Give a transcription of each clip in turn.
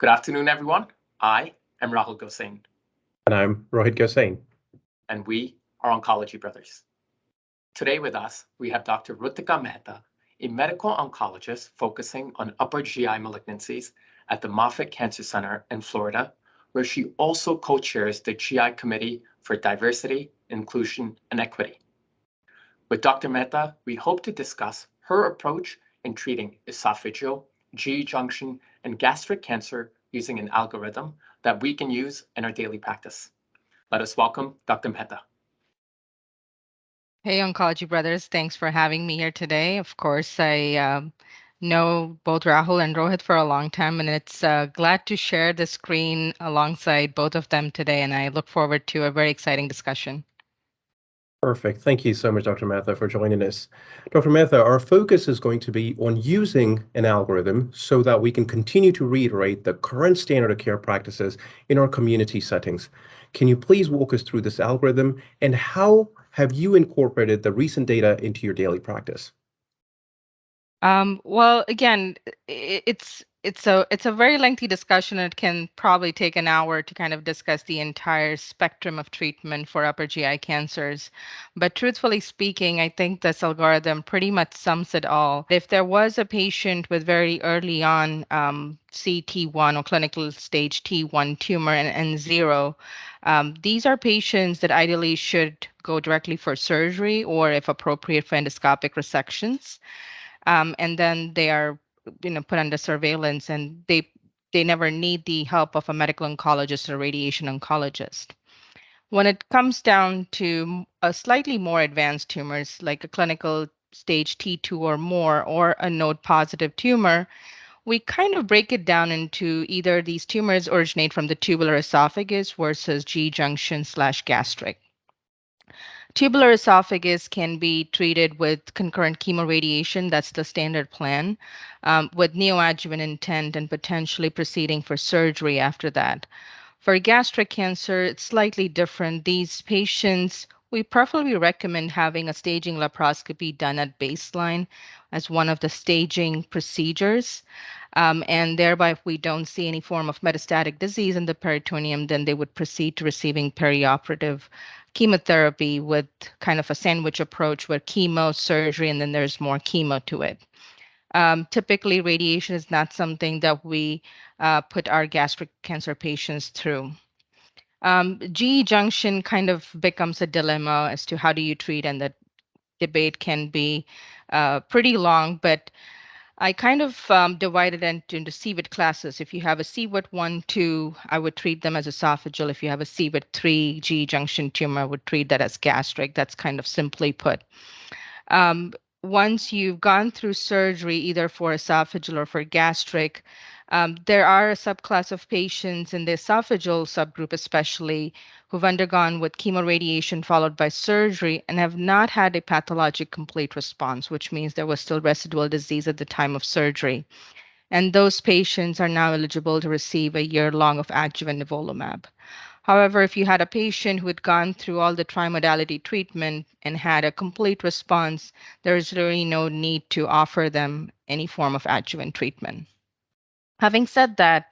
Good afternoon, everyone. I am Rahul Gosain. And I'm Rohit Gosain. And we are Oncology Brothers. Today with us, we have Dr. Rutika Mehta, a medical oncologist focusing on upper GI malignancies at the Moffitt Cancer Center in Florida, where she also co-chairs the GI Committee for Diversity, Inclusion, and Equity. With Dr. Mehta, we hope to discuss her approach in treating esophageal, GE junction, and gastric cancer using an algorithm that we can use in our daily practice. Let us welcome Dr. Mehta. Hey, Oncology Brothers. Thanks for having me here today. Of course, I know both Rahul and Rohit for a long time, and it's glad to share the screen alongside both of them today, and I look forward to a very exciting discussion. Perfect. Thank you so much, Dr. Mehta, for joining us. Dr. Mehta, our focus is going to be on using an algorithm so that we can continue to reiterate the current standard of care practices in our community settings. Can you please walk us through this algorithm and how have you incorporated the recent data into your daily practice? Well, again, it's a very lengthy discussion. It can probably take an hour to kind of discuss the entire spectrum of treatment for upper GI cancers. But truthfully speaking, I think this algorithm pretty much sums it all. If there was a patient with very early on CT1 or clinical stage T1 tumor and zero, these are patients that ideally should go directly for surgery or, if appropriate, for endoscopic resections. And then they are put under surveillance, and they never need the help of a medical oncologist or radiation oncologist. When it comes down to a slightly more advanced tumors like a clinical stage T2 or more, or a node positive tumor, we kind of break it down into either these tumors originate from the tubular esophagus versus G junction / gastric. Tubular esophagus can be treated with concurrent chemoradiation. That's the standard plan, with neoadjuvant intent and potentially proceeding for surgery after that. For gastric cancer, it's slightly different. These patients, we preferably recommend having a staging laparoscopy done at baseline as one of the staging procedures. And thereby, if we don't see any form of metastatic disease in the peritoneum, then they would proceed to receiving perioperative chemotherapy with kind of a sandwich approach where chemo, surgery, and then there's more chemo to it. Typically, radiation is not something that we put our gastric cancer patients through. GE junction kind of becomes a dilemma as to how do you treat, and the debate can be pretty long, but I kind of divided it into CVIT classes. If you have a CVIT 1, 2, I would treat them as esophageal. If you have a CVIT 3 G junction tumor, I would treat that as gastric. That's kind of simply put. Once you've gone through surgery, either for esophageal or for gastric, there are a subclass of patients in the esophageal subgroup, especially, who've undergone with chemoradiation followed by surgery and have not had a pathologic complete response, which means there was still residual disease at the time of surgery. And those patients are now eligible to receive a year long of adjuvant nivolumab. However, if you had a patient who had gone through all the trimodality treatment and had a complete response, there is really no need to offer them any form of adjuvant treatment. Having said that,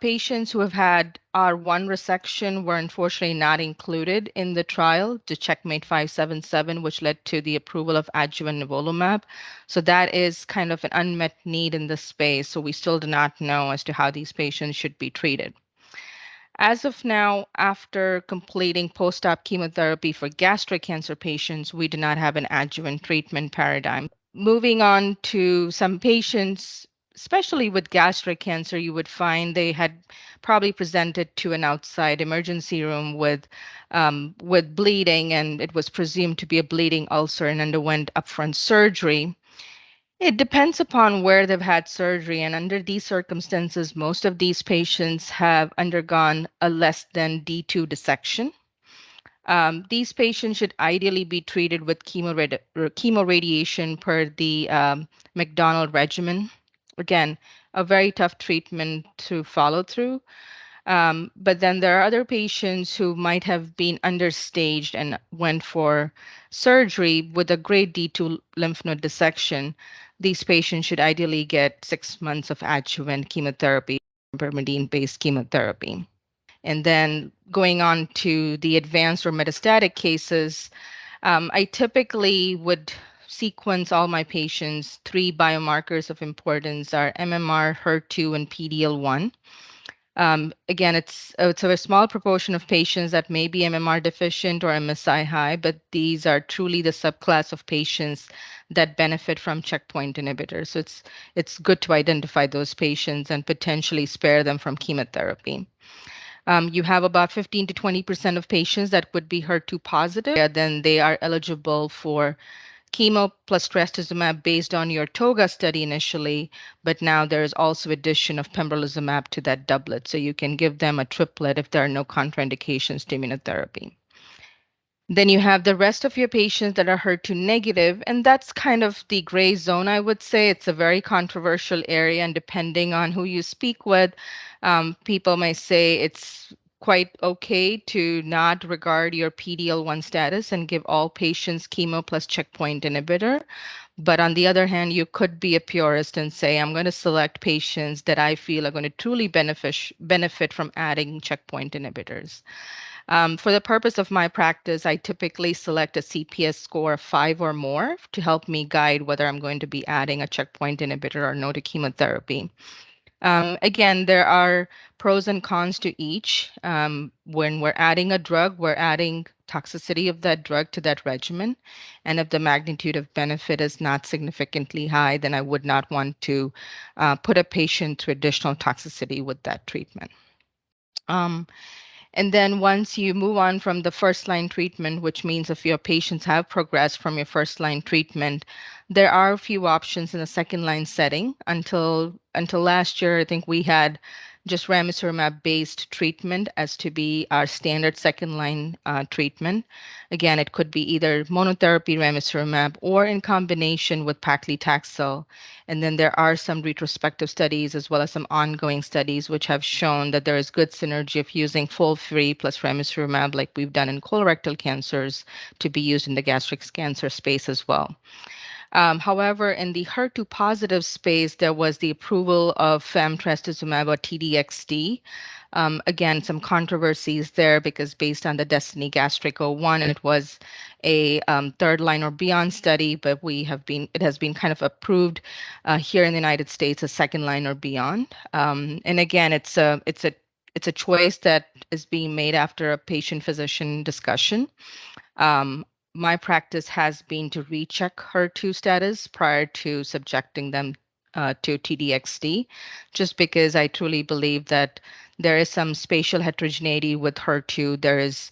patients who have had R1 resection were unfortunately not included in the trial to Checkmate 577, which led to the approval of adjuvant nivolumab. So that is kind of an unmet need in this space. So we still do not know as to how these patients should be treated. As of now, after completing post-op chemotherapy for gastric cancer patients, we do not have an adjuvant treatment paradigm. Moving on to some patients, especially with gastric cancer, you would find they had probably presented to an outside emergency room with bleeding, and it was presumed to be a bleeding ulcer and underwent upfront surgery. It depends upon where they've had surgery, and under these circumstances, most of these patients have undergone a less than D2 dissection. These patients should ideally be treated with chemoradiation per the McDonald regimen. Again, a very tough treatment to follow through. But then there are other patients who might have been understaged and went for surgery with a grade D2 lymph node dissection. These patients should ideally get 6 months of adjuvant chemotherapy. vermidine-based chemotherapy. And then going on to the advanced or metastatic cases, I typically would sequence all my patients. Three biomarkers of importance are MMR, HER2, and PD-L1. Again, it's a small proportion of patients that may be MMR deficient or MSI high, but these are truly the subclass of patients that benefit from checkpoint inhibitors. So it's good to identify those patients and potentially spare them from chemotherapy. You have about 15 to 20% of patients that would be HER2 positive, and then they are eligible for chemo plus trastuzumab based on your TOGA study initially, but now there is also addition of pembrolizumab to that doublet. So you can give them a triplet if there are no contraindications to immunotherapy. Then you have the rest of your patients that are HER2 negative, and that's kind of the gray zone, I would say. It's a very controversial area, and depending on who you speak with, people may say it's quite okay to not regard your PD-L1 status and give all patients chemo plus checkpoint inhibitor. But on the other hand, you could be a purist and say, I'm going to select patients that I feel are going to truly benefit from adding checkpoint inhibitors. For the purpose of my practice, I typically select a CPS score of 5 or more to help me guide whether I'm going to be adding a checkpoint inhibitor or no to chemotherapy. Again, there are pros and cons to each. When we're adding a drug, we're adding toxicity of that drug to that regimen. And if the magnitude of benefit is not significantly high, then I would not want to put a patient through additional toxicity with that treatment. And then once you move on from the first line treatment, which means if your patients have progressed from your first line treatment, there are a few options in the second line setting. Until last year, I think we had just ramucirumab based treatment as to be our standard second line treatment. Again, it could be either monotherapy ramucirumab or in combination with paclitaxel. And then there are some retrospective studies as well as some ongoing studies which have shown that there is good synergy of using FOLFIRI plus ramucirumab like we've done in colorectal cancers to be used in the gastric cancer space as well. However, in the HER2 positive space, there was the approval of trastuzumab or TDXD. Again, some controversies there because based on the Destiny Gastric 01, it was a third line or beyond study, but it has been kind of approved here in the United States as second line or beyond. And again, it's a choice that is being made after a patient-physician discussion. My practice has been to recheck HER2 status prior to subjecting them to TDXD, just because I truly believe that there is some spatial heterogeneity with HER2. There is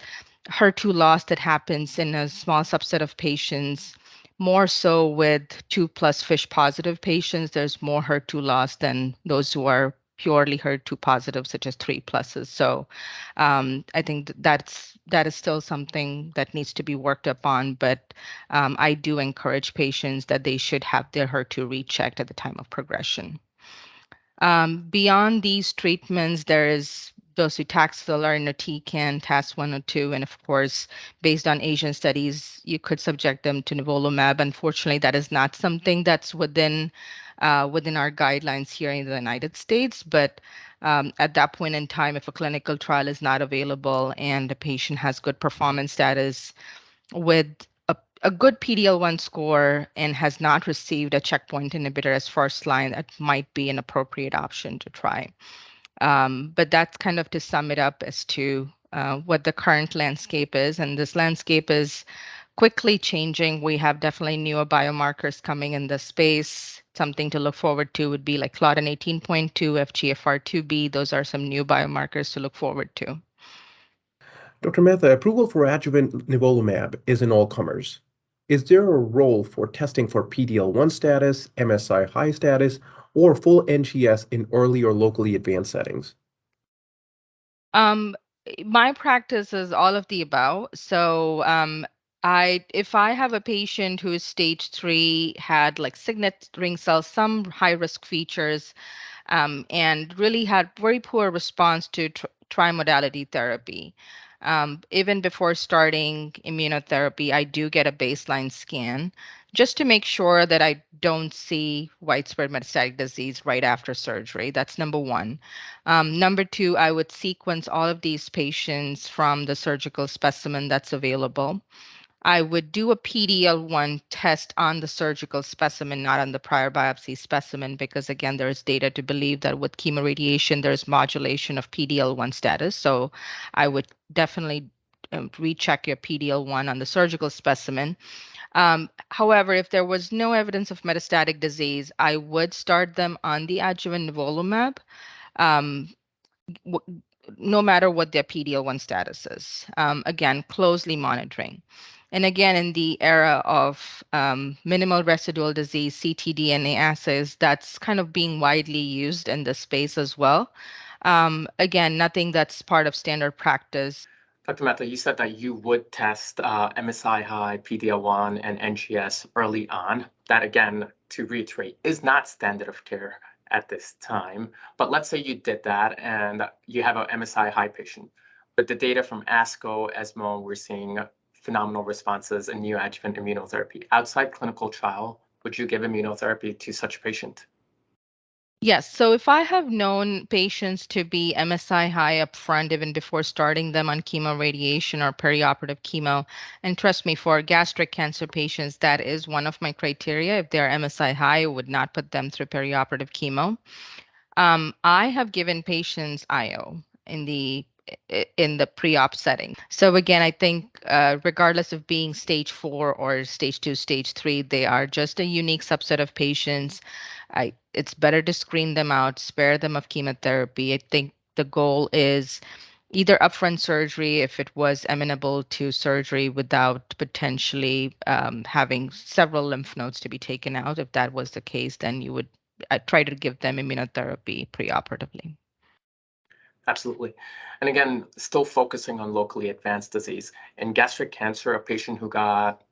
HER2 loss that happens in a small subset of patients, more so with 2+ FISH positive patients. There's more HER2 loss than those who are purely HER2 positive, such as 3+. So I think that is still something that needs to be worked upon, but I do encourage patients that they should have their HER2 rechecked at the time of progression. Beyond these treatments, there is docetaxel, irinotecan, TAS-102, and of course, based on Asian studies, you could subject them to nivolumab. Unfortunately, that is not something that's within our guidelines here in the United States, but at that point in time, if a clinical trial is not available and the patient has good performance status with a good PD-L1 score and has not received a checkpoint inhibitor as first line, that might be an appropriate option to try. But that's kind of to sum it up as to what the current landscape is. And this landscape is quickly changing. We have definitely newer biomarkers coming in the space. Something to look forward to would be like Claudin 18.2, FGFR2b. Those are some new biomarkers to look forward to. Dr. Mehta, approval for adjuvant nivolumab is in all comers. Is there a role for testing for PD-L1 status, MSI high status, or full NGS in early or locally advanced settings? My practice is all of the above. So if I have a patient who is stage 3, had like signet ring cells, some high risk features, and really had very poor response to tri-modality therapy. Even before starting immunotherapy, I do get a baseline scan just to make sure that I don't see widespread metastatic disease right after surgery. That's number one. Number two, I would sequence all of these patients from the surgical specimen that's available. I would do a PD-L1 test on the surgical specimen, not on the prior biopsy specimen, because again, there is data to believe that with chemoradiation, there's modulation of PD-L1 status. So I would definitely recheck your PD-L1 on the surgical specimen. However, if there was no evidence of metastatic disease, I would start them on the adjuvant nivolumab. Um, no matter what their PD-L1 status is. Again, closely monitoring. And again, in the era of minimal residual disease, ctDNA assays, that's kind of being widely used in the space as well. Again, nothing that's part of standard practice. Dr. Mehta, you said that you would test MSI High, PD-L1, and NGS early on. That, again, to reiterate, is not standard of care at this time. But let's say you did that and you have an MSI High patient. With the data from ASCO, ESMO, we're seeing phenomenal responses in neoadjuvant immunotherapy. Outside clinical trial, would you give immunotherapy to such a patient? Yes. So if I have known patients to be MSI high up front, even before starting them on chemoradiation or perioperative chemo, and trust me, for gastric cancer patients, that is one of my criteria. If they're MSI high, I would not put them through perioperative chemo. I have given patients IO in the pre-op setting. So again, I think regardless of being stage 4 or stage 2, stage 3, they are just a unique subset of patients. It's better to screen them out, spare them of chemotherapy. I think the goal is either upfront surgery if it was amenable to surgery without potentially having several lymph nodes to be taken out. If that was the case, then you would try to give them immunotherapy preoperatively. Absolutely. And again, still focusing on locally advanced disease. In gastric cancer, a patient who got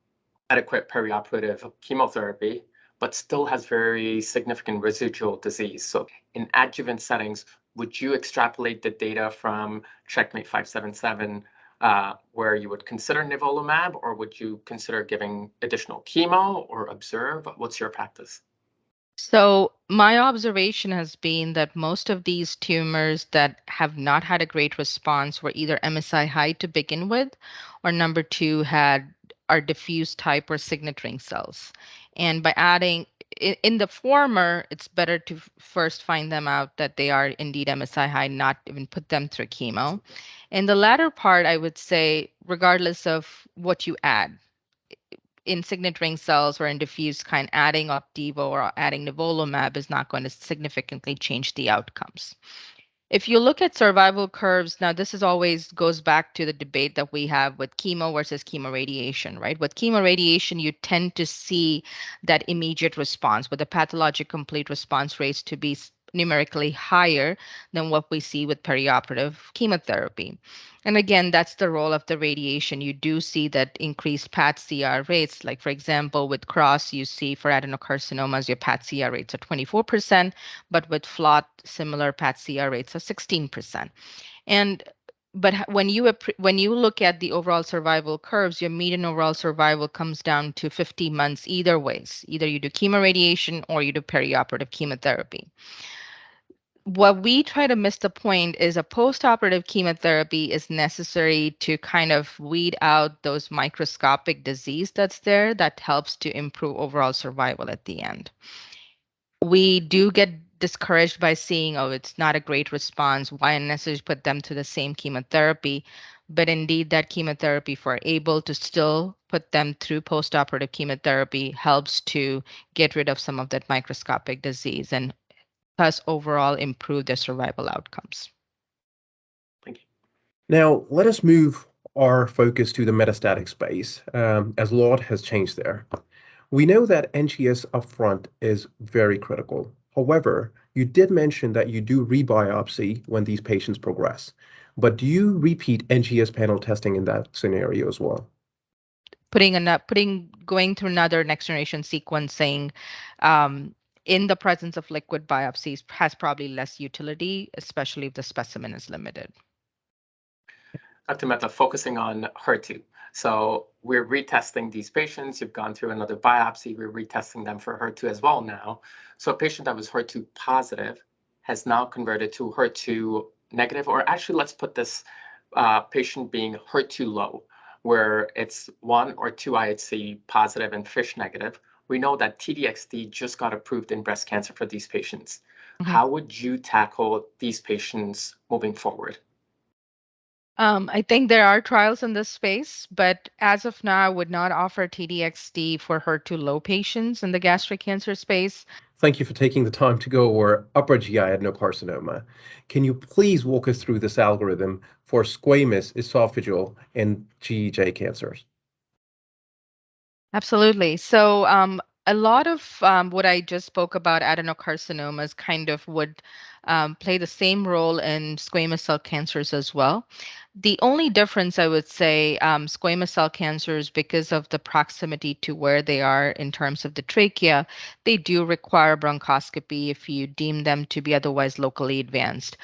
adequate perioperative chemotherapy, but still has very significant residual disease. So in adjuvant settings, would you extrapolate the data from Checkmate 577 where you would consider nivolumab, or would you consider giving additional chemo or observe? What's your practice? So my observation has been that most of these tumors that have not had a great response were either MSI high to begin with, or number two are diffuse type or signet ring cells. And by adding in the former, it's better to first find them out that they are indeed MSI high, not even put them through chemo. In the latter part, I would say, regardless of what you add, in signet ring cells or in diffuse kind, adding Opdivo or adding nivolumab is not going to significantly change the outcomes. If you look at survival curves, now this is always goes back to the debate that we have with chemo versus chemoradiation, right? With chemoradiation, you tend to see that immediate response, with the pathologic complete response rates to be numerically higher than what we see with perioperative chemotherapy. And again, that's the role of the radiation. You do see that increased PAT-CR rates. Like, for example, with CROSS, you see for adenocarcinomas, your PAT-CR rates are 24%, but with FLOT, similar PAT-CR rates are 16%. When you look at the overall survival curves, your median overall survival comes down to 50 months either ways. Either you do chemoradiation or you do perioperative chemotherapy. What we try to miss the point is a postoperative chemotherapy is necessary to kind of weed out those microscopic disease that's there that helps to improve overall survival at the end. We do get discouraged by seeing, oh, it's not a great response. Why necessarily put them to the same chemotherapy? But indeed, that chemotherapy, if we're able to still put them through postoperative chemotherapy, helps to get rid of some of that microscopic disease and thus overall improve their survival outcomes. Thank you. Now, let us move our focus to the metastatic space, as a lot has changed there. We know that NGS upfront is very critical. However, you did mention that you do rebiopsy when these patients progress. But do you repeat NGS panel testing in that scenario as well? Going through another next generation sequencing in the presence of liquid biopsies has probably less utility, especially if the specimen is limited. Dr. Mehta, focusing on HER2. So we're retesting these patients. You've gone through another biopsy. We're retesting them for HER2 as well now. So a patient that was HER2 positive has now converted to HER2 negative, or actually, let's put this patient being HER2 low, where it's 1 or 2 IHC positive and FISH negative. We know that T-DXd just got approved in breast cancer for these patients. How would you tackle these patients moving forward? I think there are trials in this space, but as of now, I would not offer TDXD for HER2 low patients in the gastric cancer space. Thank you for taking the time to go over upper GI adenocarcinoma. Can you please walk us through this algorithm for squamous, esophageal, and GEJ cancers? Absolutely. So, a lot of what I just spoke about adenocarcinomas kind of would play the same role in squamous cell cancers as well. The only difference, I would say, squamous cell cancers, because of the proximity to where they are in terms of the trachea, they do require bronchoscopy if you deem them to be otherwise locally advanced.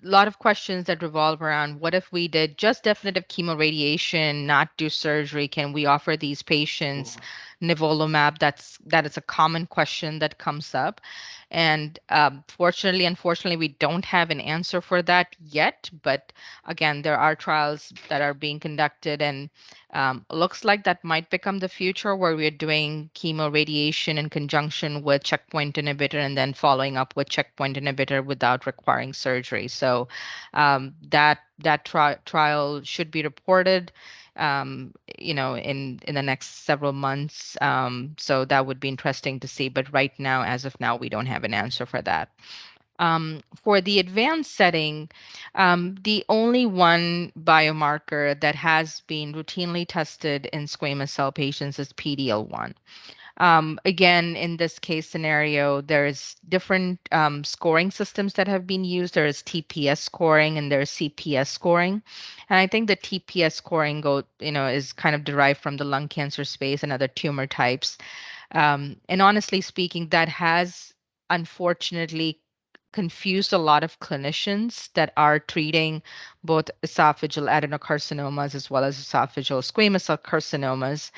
Lot of questions that revolve around what if we did just definitive chemoradiation, not do surgery? Can we offer these patients nivolumab? That is a common question that comes up. And unfortunately, we don't have an answer for that yet. But again, there are trials that are being conducted, and looks like that might become the future where we're doing chemoradiation in conjunction with checkpoint inhibitor and then following up with checkpoint inhibitor without requiring surgery. So that trial should be reported, in the next several months. So that would be interesting to see. But right now, as of now, we don't have an answer for that. For the advanced setting, the only one biomarker that has been routinely tested in squamous cell patients is PD-L1. Again, in this case scenario, there's different scoring systems that have been used. There is TPS scoring and there's CPS scoring. And I think the TPS scoring is kind of derived from the lung cancer space and other tumor types. And honestly speaking, that has unfortunately confused a lot of clinicians that are treating both esophageal adenocarcinomas as well as esophageal squamous cell carcinomas.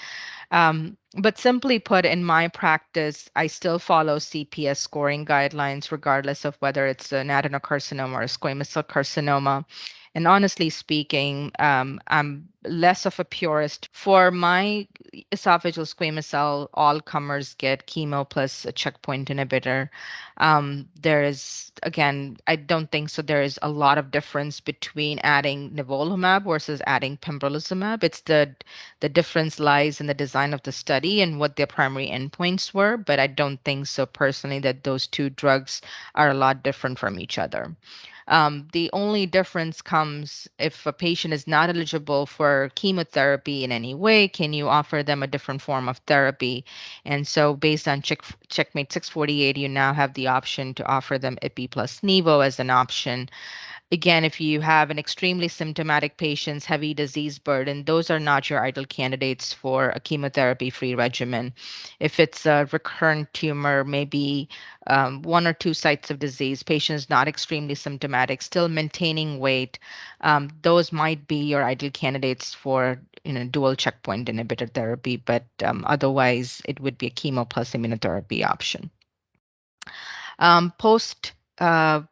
But simply put, in my practice, I still follow CPS scoring guidelines, regardless of whether it's an adenocarcinoma or a squamous cell carcinoma. And honestly speaking, I'm less of a purist. For my esophageal squamous cell, all comers get chemo plus a checkpoint inhibitor. There is, again, I don't think so. There is a lot of difference between adding nivolumab versus adding pembrolizumab. It's the difference lies in the design of the study and what their primary endpoints were, but I don't think so personally that those two drugs are a lot different from each other. The only difference comes if a patient is not eligible for chemotherapy in any way, can you offer them a different form of therapy? And so based on Checkmate 648, you now have the option to offer them IPI plus Nivo as an option. Again, if you have an extremely symptomatic patient's heavy disease burden, those are not your ideal candidates for a chemotherapy-free regimen. If it's a recurrent tumor, maybe one or two sites of disease, patients not extremely symptomatic, still maintaining weight, those might be your ideal candidates for dual checkpoint inhibitor therapy. But otherwise, it would be a chemo plus immunotherapy option. Post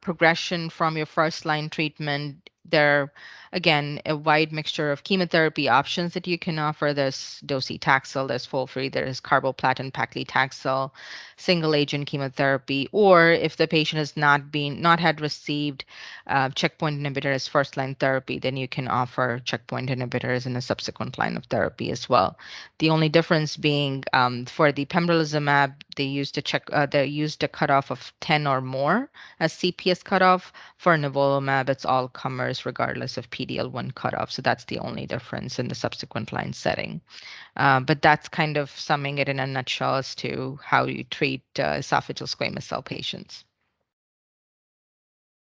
progression from your first line treatment, there again a wide mixture of chemotherapy options that you can offer. There's docetaxel, there's FOLFIRI, there's carboplatin paclitaxel, single agent chemotherapy, or if the patient has not had received checkpoint inhibitor as first line therapy, then you can offer checkpoint inhibitors in a subsequent line of therapy as well. The only difference being for the pembrolizumab, they used a cutoff of 10 or more as CPS cutoff. For nivolumab, it's all comers regardless of PD-L1 cutoff. So that's the only difference in the subsequent line setting. But that's kind of summing it in a nutshell as to how you treat esophageal squamous cell patients.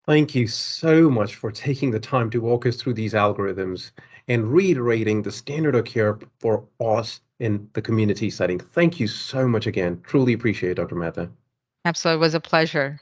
Thank you so much for taking the time to walk us through these algorithms and reiterating the standard of care for us in the community setting. Thank you so much again. Truly appreciate it, Dr. Mehta. Absolutely, it was a pleasure.